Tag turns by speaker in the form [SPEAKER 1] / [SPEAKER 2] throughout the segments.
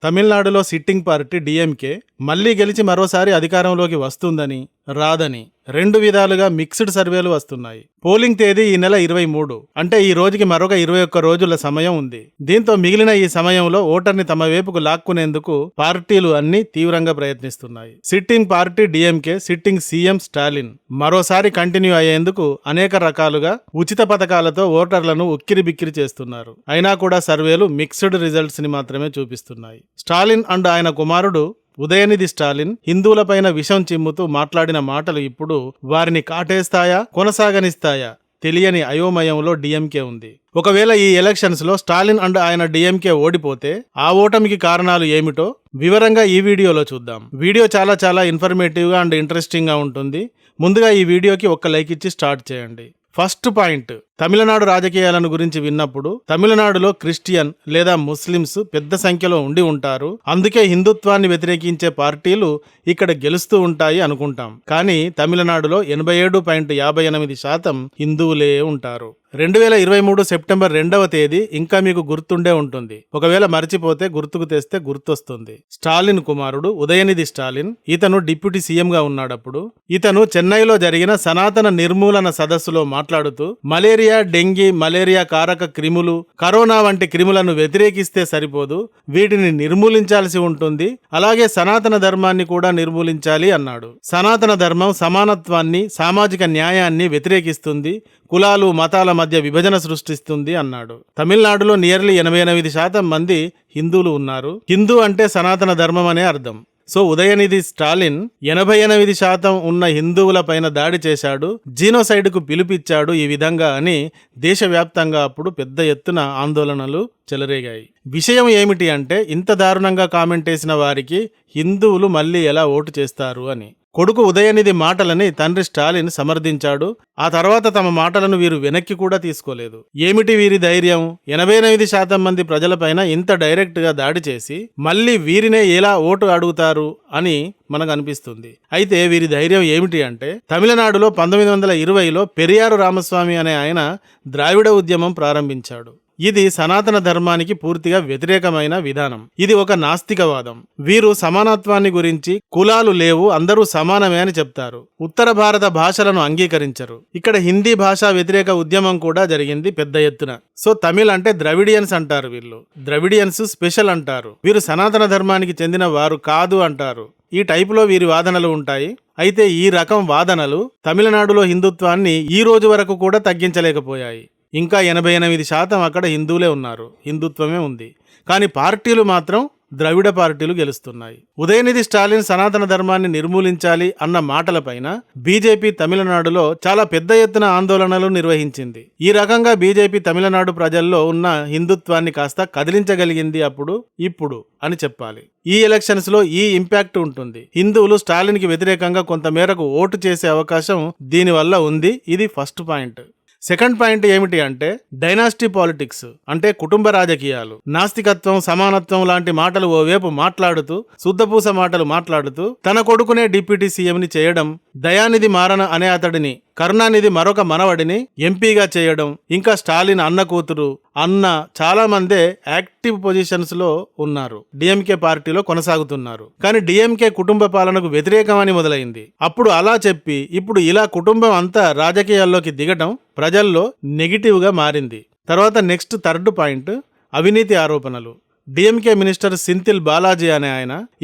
[SPEAKER 1] తమిళనాడులో sitting party DMK మళ్లీ గెలిచి మరోసారి అధికారంలోకి వస్తుందని, రాదని 2 విధాలుగా మిక్స్డ్ సర్వేలు వస్తున్నాయి. పోలింగ్ తేదీ ఈ నెల 23, అంటే ఈ రోజుకి మరొక 21 రోజుల సమయం ఉంది. దీంతో మిగిలిన ఈ సమయంలో ఓటర్ని తమ వైపుకు లాక్కునేందుకు పార్టీలు అన్ని తీవ్రంగా ప్రయత్నిస్తున్నాయి. Sitting party DMK, sitting CM Stalin మరోసారి కంటిన్యూ అయ్యేందుకు అనేక రకాలుగా ఉచిత పథకాలతో ఓటర్లను ఉక్కిరిబిక్కిరి చేస్తున్నారు. అయినా కూడా సర్వేలు మిక్స్డ్ రిజల్ట్స్ ని మాత్రమే చూపిస్తున్నాయి. స్టాలిన్ అండ్ ఆయన కుమారుడు ఉదయనిధి స్టాలిన్ హిందువులపైన విషం చిమ్ముతూ మాట్లాడిన మాటలు ఇప్పుడు వారిని కాటేస్తాయా, కొనసాగనిస్తాయా తెలియని అయోమయంలో డిఎంకే ఉంది. ఒకవేళ ఈ ఎలక్షన్స్ లో స్టాలిన్ అండ్ ఆయన డిఎంకే ఓడిపోతే ఆ ఓటమికి కారణాలు ఏమిటో వివరంగా ఈ వీడియోలో చూద్దాం. వీడియో చాలా ఇన్ఫర్మేటివ్ గా అండ్ ఇంట్రెస్టింగ్ గా ఉంటుంది. ముందుగా ఈ వీడియోకి ఒక లైక్ ఇచ్చి స్టార్ట్ చేయండి. ఫస్ట్ పాయింట్, తమిళనాడు రాజకీయాలను గురించి విన్నప్పుడు తమిళనాడులో క్రిస్టియన్ లేదా ముస్లిమ్స్ పెద్ద సంఖ్యలో ఉండి ఉంటారు, అందుకే హిందుత్వాన్ని వ్యతిరేకించే పార్టీలు ఇక్కడ గెలుస్తూ ఉంటాయి అనుకుంటాం. కానీ తమిళనాడులో 87.58% హిందువులే ఉంటారు. 2023 సెప్టెంబర్ 2వ తేదీ ఇంకా మీకు గుర్తుండే ఉంటుంది. ఒకవేళ మర్చిపోతే గుర్తుకు తెస్తే గుర్తొస్తుంది. స్టాలిన్ కుమారుడు ఉదయనిధి స్టాలిన్, ఇతను డిప్యూటీ సీఎంగా ఉన్నాడప్పుడు. ఇతను చెన్నైలో జరిగిన సనాతన నిర్మూలన సదస్సులో మాట్లాడుతూ మలేరియా, డెంగీ, మలేరియా కారక క్రిములు, కరోనా వంటి క్రిములను వ్యతిరేకిస్తే సరిపోదు, వీటిని నిర్మూలించాల్సి ఉంటుంది, అలాగే సనాతన ధర్మాన్ని కూడా నిర్మూలించాలి అన్నాడు. సనాతన ధర్మం సమానత్వాన్ని, సామాజిక న్యాయాన్ని వ్యతిరేకిస్తుంది, కులాలు మతాల మధ్య విభజన సృష్టిస్తుంది అన్నాడు. తమిళనాడులో నియర్లీ 88% మంది హిందువులు ఉన్నారు. హిందూ అంటే సనాతన ధర్మం అనే అర్థం. సో ఉదయనిధి స్టాలిన్ 88% ఉన్న హిందువుల పైన దాడి చేశాడు, జీనోసైడ్ కు పిలుపిచ్చాడు ఈ విధంగా అని దేశవ్యాప్తంగా అప్పుడు పెద్ద ఎత్తున ఆందోళనలు చెలరేగాయి. విషయం ఏమిటి అంటే, ఇంత దారుణంగా కామెంట్ చేసిన వారికి హిందువులు మళ్ళీ ఎలా ఓటు చేస్తారు అని. కొడుకు ఉదయనిధి మాటలని తండ్రి స్టాలిన్ సమర్థించాడు. ఆ తర్వాత తమ మాటలను వీరు వెనక్కి కూడా తీసుకోలేదు. ఏమిటి వీరి ధైర్యం? 88% మంది ప్రజలపైన ఇంత డైరెక్ట్ గా దాడి చేసి మళ్ళీ వీరినే ఎలా ఓటు అడుగుతారు అని మనకు అనిపిస్తుంది. అయితే వీరి ధైర్యం ఏమిటి అంటే, తమిళనాడులో 1920లో పెరియారు రామస్వామి అనే ఆయన ద్రావిడ ఉద్యమం ప్రారంభించాడు. ఇది సనాతన ధర్మానికి పూర్తిగా వ్యతిరేకమైన విధానం. ఇది ఒక నాస్తికవాదం. వీరు సమానత్వాన్ని గురించి కులాలు లేవు, అందరూ సమానమే అని చెప్తారు. ఉత్తర భారత భాషలను అంగీకరించరు. ఇక్కడ హిందీ భాషా వ్యతిరేక ఉద్యమం కూడా జరిగింది పెద్ద ఎత్తున. సో తమిళ్ అంటే ద్రవిడియన్స్ అంటారు, వీళ్ళు ద్రవిడియన్స్ స్పెషల్ అంటారు. వీరు సనాతన ధర్మానికి చెందిన వారు కాదు అంటారు. ఈ టైపులో వీరి వాదనలు ఉంటాయి. అయితే ఈ రకం వాదనలు తమిళనాడులో హిందుత్వాన్ని ఈ రోజు వరకు కూడా తగ్గించలేకపోయాయి. ఇంకా 88% అక్కడ హిందువులే ఉన్నారు, హిందుత్వమే ఉంది. కానీ పార్టీలు మాత్రం ద్రవిడ పార్టీలు గెలుస్తున్నాయి. ఉదయనిధి స్టాలిన్ సనాతన ధర్మాన్ని నిర్మూలించాలి అన్న మాటలపైన బీజేపీ తమిళనాడులో చాలా పెద్ద ఎత్తున ఆందోళనలు నిర్వహించింది. ఈ రకంగా బీజేపీ తమిళనాడు ప్రజల్లో ఉన్న హిందుత్వాన్ని కాస్త కదిలించగలిగింది ఇప్పుడు అని చెప్పాలి. ఈ ఎలక్షన్స్ లో ఈ ఇంపాక్ట్ ఉంటుంది. హిందువులు స్టాలిన్ కి వ్యతిరేకంగా కొంతమేరకు ఓటు చేసే అవకాశం దీనివల్ల ఉంది. ఇది ఫస్ట్ పాయింట్. సెకండ్ పాయింట్ ఏమిటి అంటే, డైనాసిటీ పాలిటిక్స్ అంటే కుటుంబ రాజకీయాలు. నాస్తికత్వం, సమానత్వం లాంటి మాటలు ఓవైపు మాట్లాడుతూ, శుద్ధపూస మాటలు మాట్లాడుతూ తన కొడుకునే డిప్యూటీ సీఎంని చేయడం, దయానిధి మారన అనే అతడిని, కరుణానిధి మరొక మనవడిని ఎంపీగా చేయడం, ఇంకా స్టాలిన్ అన్న కూతురు, అన్న చాలా మందే యాక్టివ్ పొజిషన్స్ లో ఉన్నారు, డిఎంకే పార్టీలో కొనసాగుతున్నారు. కానీ డిఎంకే కుటుంబ పాలనకు వ్యతిరేకమని మొదలైంది. అప్పుడు అలా చెప్పి ఇప్పుడు ఇలా కుటుంబం అంతా రాజకీయాల్లోకి దిగటం ప్రజల్లో నెగిటివ్ గా మారింది. తర్వాత నెక్స్ట్ థర్డ్ పాయింట్, అవినీతి ఆరోపణలు. డిఎంకే మినిస్టర్ సింథిల్ బాలాజీ అనే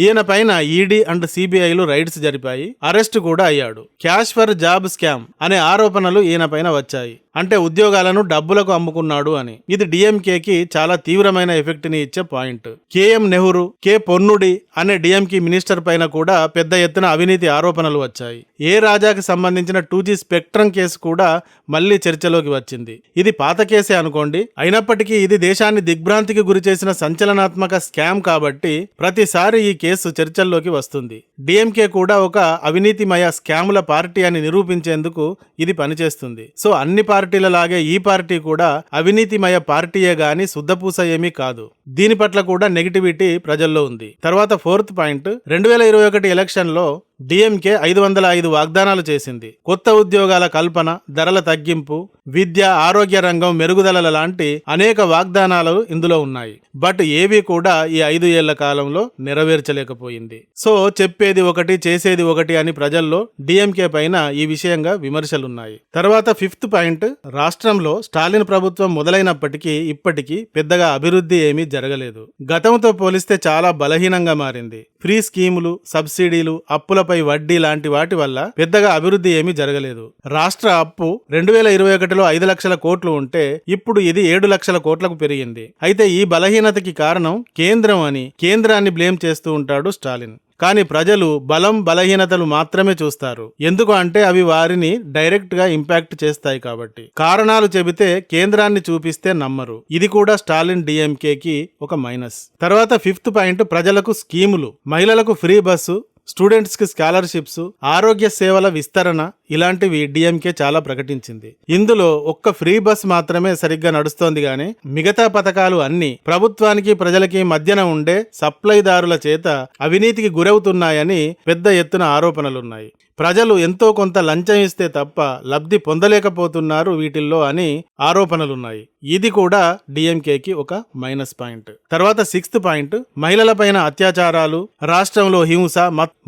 [SPEAKER 1] ఈయన పైన ఈడీ అండ్ సిబిఐలు రైడ్స్ జరిపాయి, అరెస్ట్ కూడా అయ్యాడు. క్యాష్ ఫర్ జాబ్ స్కామ్ అనే ఆరోపణలు ఈయన పైన వచ్చాయి. అంటే ఉద్యోగాలను డబ్బులకు అమ్ముకున్నాడు అని. ఇది డిఎంకేకి చాలా తీవ్రమైన ఎఫెక్ట్ ని ఇచ్చే పాయింట్. కేఎం నెహ్రూ, కె పొన్నుడి అనే డిఎంకే మినిస్టర్ పైన కూడా పెద్ద ఎత్తున అవినీతి ఆరోపణలు వచ్చాయి. ఏ రాజాకి సంబంధించిన 2G స్పెక్ట్రమ్ కేసు కూడా మళ్లీ చర్చలోకి వచ్చింది. ఇది పాత కేసే అనుకోండి, అయినప్పటికీ ఇది దేశాన్ని దిగ్భ్రాంతికి గురి చేసిన సంచలనాత్మక స్కామ్ కాబట్టి ప్రతిసారి ఈ కేసు చర్చల్లోకి వస్తుంది. డిఎంకే కూడా ఒక అవినీతిమయ స్కాముల పార్టీ అని నిరూపించేందుకు ఇది పనిచేస్తుంది. సో అన్ని పార్టీలలాగే ఈ పార్టీ కూడా అవినీతిమయ పార్టీయే గాని శుద్ధపూస ఏమీ కాదు. దీని పట్ల కూడా నెగిటివిటీ ప్రజల్లో ఉంది. తర్వాత 4th పాయింట్, 2021 ఎలక్షన్లో డిఎంకే 505 వాగ్దానాలు చేసింది. కొత్త ఉద్యోగాల కల్పన, ధరల తగ్గింపు, విద్య, ఆరోగ్య రంగం మెరుగుదలల లాంటి అనేక వాగ్దానాలు ఇందులో ఉన్నాయి. బట్ ఏవి కూడా ఈ 5 ఏళ్ల కాలంలో నెరవేర్చలేకపోయింది. సో చెప్పేది ఒకటి, చేసేది ఒకటి అని ప్రజల్లో డిఎంకే పైన ఈ విషయంగా విమర్శలున్నాయి. తర్వాత 5th పాయింట్, రాష్ట్రంలో స్టాలిన్ ప్రభుత్వం మొదలైనప్పటికీ ఇప్పటికీ పెద్దగా అభివృద్ధి ఏమీ జరగలేదు. గతంతో పోలిస్తే చాలా బలహీనంగా మారింది. ఫ్రీ స్కీములు, సబ్సిడీలు, అప్పులపై వడ్డీ లాంటి వాటి వల్ల పెద్దగా అభివృద్ధి ఏమీ జరగలేదు. రాష్ట్ర అప్పు 2021లో 5 లక్షల కోట్లు ఉంటే ఇప్పుడు ఇది 7 లక్షల కోట్లకు పెరిగింది. అయితే ఈ బలహీనతకి కారణం కేంద్రం అని కేంద్రాన్ని బ్లేమ్ చేస్తూ ఉంటాడు స్టాలిన్. కానీ ప్రజలు బలం, బలహీనతలు మాత్రమే చూస్తారు. ఎందుకు అంటే అవి వారిని డైరెక్ట్ గా ఇంపాక్ట్ చేస్తాయి కాబట్టి. కారణాలు చెబితే కేంద్రాన్ని చూపిస్తే నమ్మరు. ఇది కూడా స్టాలిన్ డిఎంకేకి ఒక మైనస్. తర్వాత 5th పాయింట్, ప్రజలకు స్కీములు, మహిళలకు ఫ్రీ బస్సు, స్టూడెంట్స్ కి స్కాలర్షిప్స్, ఆరోగ్య సేవల విస్తరణ ఇలాంటివి డిఎంకే చాలా ప్రకటించింది. ఇందులో ఒక్క ఫ్రీ బస్ మాత్రమే సరిగ్గా నడుస్తోంది గానీ మిగతా పథకాలు అన్ని ప్రభుత్వానికి ప్రజలకి మధ్యన ఉండే సప్లైదారుల చేత అవినీతికి గురవుతున్నాయని పెద్ద ఎత్తున ఆరోపణలున్నాయి. ప్రజలు ఎంతో కొంత లంచం ఇస్తే తప్ప లబ్ధి పొందలేకపోతున్నారు వీటిల్లో అని ఆరోపణలున్నాయి. ఇది కూడా డిఎంకేకి ఒక మైనస్ పాయింట్. తర్వాత 6th పాయింట్, మహిళలపైన అత్యాచారాలు, రాష్ట్రంలో హింస,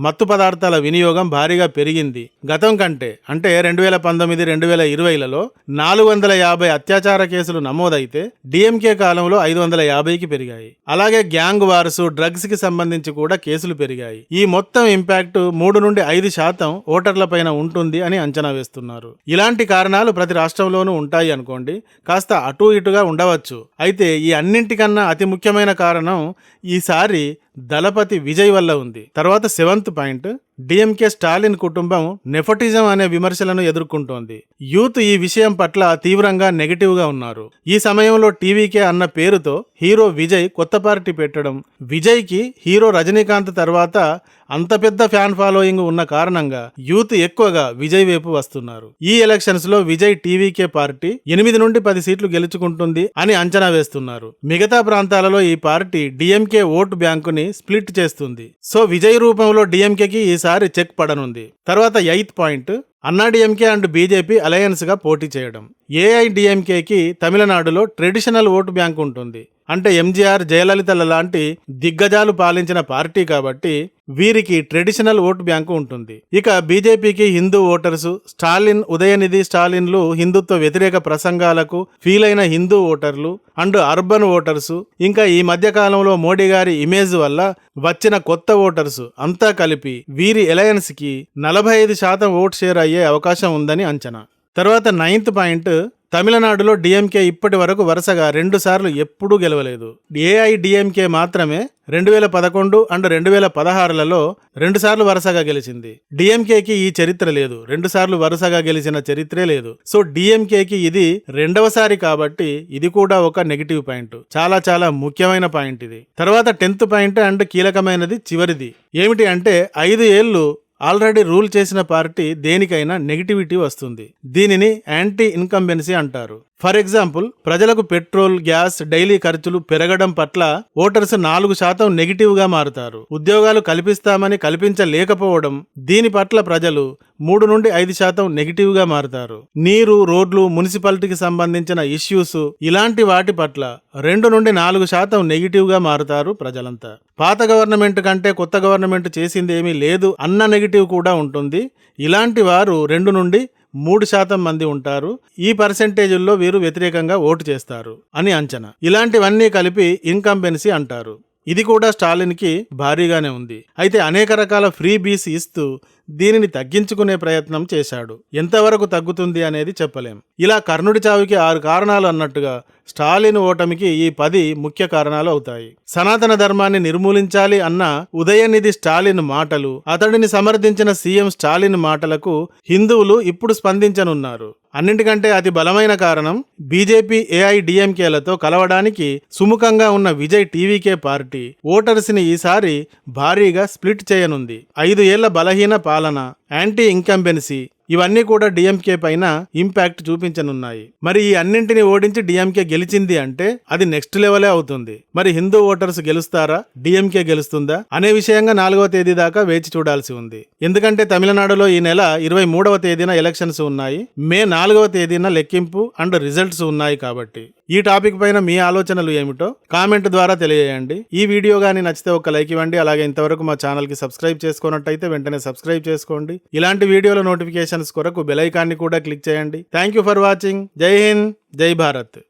[SPEAKER 1] మత్తు పదార్థాల వినియోగం భారీగా పెరిగింది. గతం కంటే అంటే 2019-2020లలో 450 అత్యాచార కేసులు నమోదైతే డిఎంకే కాలంలో 550కి పెరిగాయి. అలాగే గ్యాంగ్ వార్స్, డ్రగ్స్ కి సంబంధించి కూడా కేసులు పెరిగాయి. ఈ మొత్తం ఇంపాక్ట్ 3 నుండి 5% ఓటర్ల పైన ఉంటుంది అని అంచనా వేస్తున్నారు. ఇలాంటి కారణాలు ప్రతి రాష్ట్రంలోనూ ఉంటాయి అనుకోండి, కాస్త అటు ఇటుగా ఉండవచ్చు. అయితే ఈ అన్నింటికన్నా అతి ముఖ్యమైన కారణం ఈసారి దళపతి విజయ్ వల్ల ఉంది. తర్వాత 7th పాయింట్, డిఎంకే స్టాలిన్ కుటుంబం నెపోటిజం అనే విమర్శలను ఎదుర్కొంటోంది. యూత్ ఈ విషయం పట్ల తీవ్రంగా నెగటివ్ గా ఉన్నారు. ఈ సమయంలో టీవీకే అన్న పేరుతో హీరో విజయ్ కొత్త పార్టీ పెట్టడం, విజయ్ కి హీరో రజనీకాంత్ తర్వాత అంత పెద్ద ఫ్యాన్ ఫాలోయింగ్ ఉన్న కారణంగా యూత్ ఎక్కువగా విజయ్ వైపు వస్తున్నారు. ఈ ఎలక్షన్స్ లో విజయ్ టీవీకే పార్టీ 8 నుండి 10 సీట్లు గెలుచుకుంటుంది అని అంచనా వేస్తున్నారు. మిగతా ప్రాంతాలలో ఈ పార్టీ డిఎంకే ఓటు బ్యాంకుని స్ప్లిట్ చేస్తుంది. సో విజయ్ రూపంలో డిఎంకేకి ఈసారి చెక్ పడనుంది. తర్వాత 8th point, AIADMK and BJP alliance గా పోటీ చేయడం. ఏఐడిఎంకేకి తమిళనాడులో ట్రెడిషనల్ ఓటు బ్యాంక్ ఉంటుంది. అంటే ఎంజీఆర్, జయలలితల లాంటి దిగ్గజాలు పాలించిన పార్టీ కాబట్టి వీరికి ట్రెడిషనల్ ఓటు బ్యాంకు ఉంటుంది. ఇక బీజేపీకి హిందూ ఓటర్సు, స్టాలిన్, ఉదయనిధి స్టాలిన్లు హిందుత్వ వ్యతిరేక ప్రసంగాలకు ఫీల్ అయిన హిందూ ఓటర్లు అండ్ అర్బన్ ఓటర్సు, ఇంకా ఈ మధ్య కాలంలో మోడీ గారి ఇమేజ్ వల్ల వచ్చిన కొత్త ఓటర్సు అంతా కలిపి వీరి అలయన్స్ కి 45% ఓట్ షేర్ అయ్యే అవకాశం ఉందని అంచనా. తర్వాత 9th పాయింట్, తమిళనాడులో డిఎంకే ఇప్పటి వరకు వరుసగా 2 సార్లు ఎప్పుడూ గెలవలేదు. ఏఐడిఎంకే మాత్రమే 2011 అండ్ 2016లలో 2 సార్లు వరుసగా గెలిచింది. డిఎంకేకి ఈ చరిత్ర లేదు. 2 సార్లు వరుసగా గెలిచిన చరిత్రే లేదు. సో డిఎంకేకి ఇది 2వసారి కాబట్టి ఇది కూడా ఒక నెగిటివ్ పాయింట్. చాలా చాలా ముఖ్యమైన పాయింట్ ఇది. తర్వాత 10th పాయింట్ అండ్ కీలకమైనది చివరిది. ఏమిటి అంటే 5 ఏళ్లు ఆల్రెడీ రూల్ చేసిన పార్టీ దేనికైనా నెగిటివిటీ వస్తుంది. దీనిని యాంటీ ఇన్కంబెన్సీ అంటారు. ఫర్ ఎగ్జాంపుల్, ప్రజలకు పెట్రోల్, గ్యాస్, డైలీ ఖర్చులు పెరగడం పట్ల ఓటర్స్ 4% నెగిటివ్ గా మారుతారు. ఉద్యోగాలు కల్పిస్తామని కల్పించలేకపోవడం, దీని పట్ల ప్రజలు 3 నుండి 5% నెగిటివ్ గా మారుతారు. నీరు, రోడ్లు, మున్సిపాలిటీకి సంబంధించిన ఇష్యూస్ ఇలాంటి వాటి పట్ల 2 నుండి 4% నెగిటివ్ గా మారుతారు ప్రజలంతా. పాత గవర్నమెంట్ కంటే కొత్త గవర్నమెంట్ చేసింది ఏమీ లేదు అన్న నెగిటివ్ కూడా ఉంటుంది. ఇలాంటి వారు 2 నుండి 3% మంది ఉంటారు. ఈ పర్సెంటేజ్ల్లో వీరు వ్యతిరేకంగా ఓటు చేస్తారు అని అంచనా. ఇలాంటివన్నీ కలిపి ఇన్కంబెన్సీ అంటారు. ఇది కూడా స్టాలిన్కి భారీగానే ఉంది. అయితే అనేక రకాల ఫ్రీ బీస్ ఇస్తూ దీనిని తగ్గించుకునే ప్రయత్నం చేశాడు. ఎంతవరకు తగ్గుతుంది అనేది చెప్పలేం. ఇలా కర్ణుడి చావుకి 6 కారణాలు అన్నట్టుగా స్టాలిన్ ఓటమికి ఈ 10 ముఖ్య కారణాలు అవుతాయి. సనాతన ధర్మాన్ని నిర్మూలించాలి అన్న ఉదయనిధి స్టాలిన్ మాటలు, అతడిని సమర్థించిన సీఎం స్టాలిన్ మాటలకు హిందువులు ఇప్పుడు స్పందించనున్నారు. అన్నింటికంటే అతి బలమైన కారణం బీజేపీ, ఏఐడిఎంకేలతో కలవడానికి సుముఖంగా ఉన్న విజయ్ టీవీకే పార్టీ ఓటర్స్ ని ఈసారి భారీగా స్ప్లిట్ చేయనుంది. 5 ఏళ్ల బలహీన పాలన, యాంటీ ఇంకంబెన్సీ, ఇవన్నీ కూడా డిఎంకే పైన ఇంపాక్ట్ చూపించనున్నాయి. మరి ఈ అన్నింటిని ఓడించి డిఎంకే గెలిచింది అంటే అది నెక్స్ట్ లెవెలే అవుతుంది. మరి హిందూ ఓటర్స్ గెలుస్తారా, డిఎంకే గెలుస్తుందా అనే విషయంగా 4వ తేదీ దాకా వేచి చూడాల్సి ఉంది. ఎందుకంటే తమిళనాడులో ఈ నెల 23వ తేదీన ఎలక్షన్స్ ఉన్నాయి. మే 4వ తేదీన లెక్కింపు అండ్ రిజల్ట్స్ ఉన్నాయి కాబట్టి ఈ టాపిక్ పైన మీ ఆలోచనలు ఏమిటో కామెంట్ ద్వారా తెలియజేయండి. ఈ వీడియో గానీ నచ్చితే ఒక లైక్ ఇవ్వండి. అలాగే ఇంతవరకు మా ఛానల్ కి సబ్స్క్రైబ్ చేసుకున్నట్టయితే వెంటనే సబ్స్క్రైబ్ చేసుకోండి. ఇలాంటి వీడియోల నోటిఫికేషన్స్ కొరకు బెల్ ఐకాన్ని కూడా క్లిక్ చేయండి. Thank you for watching. జై హింద్, జై భారత్.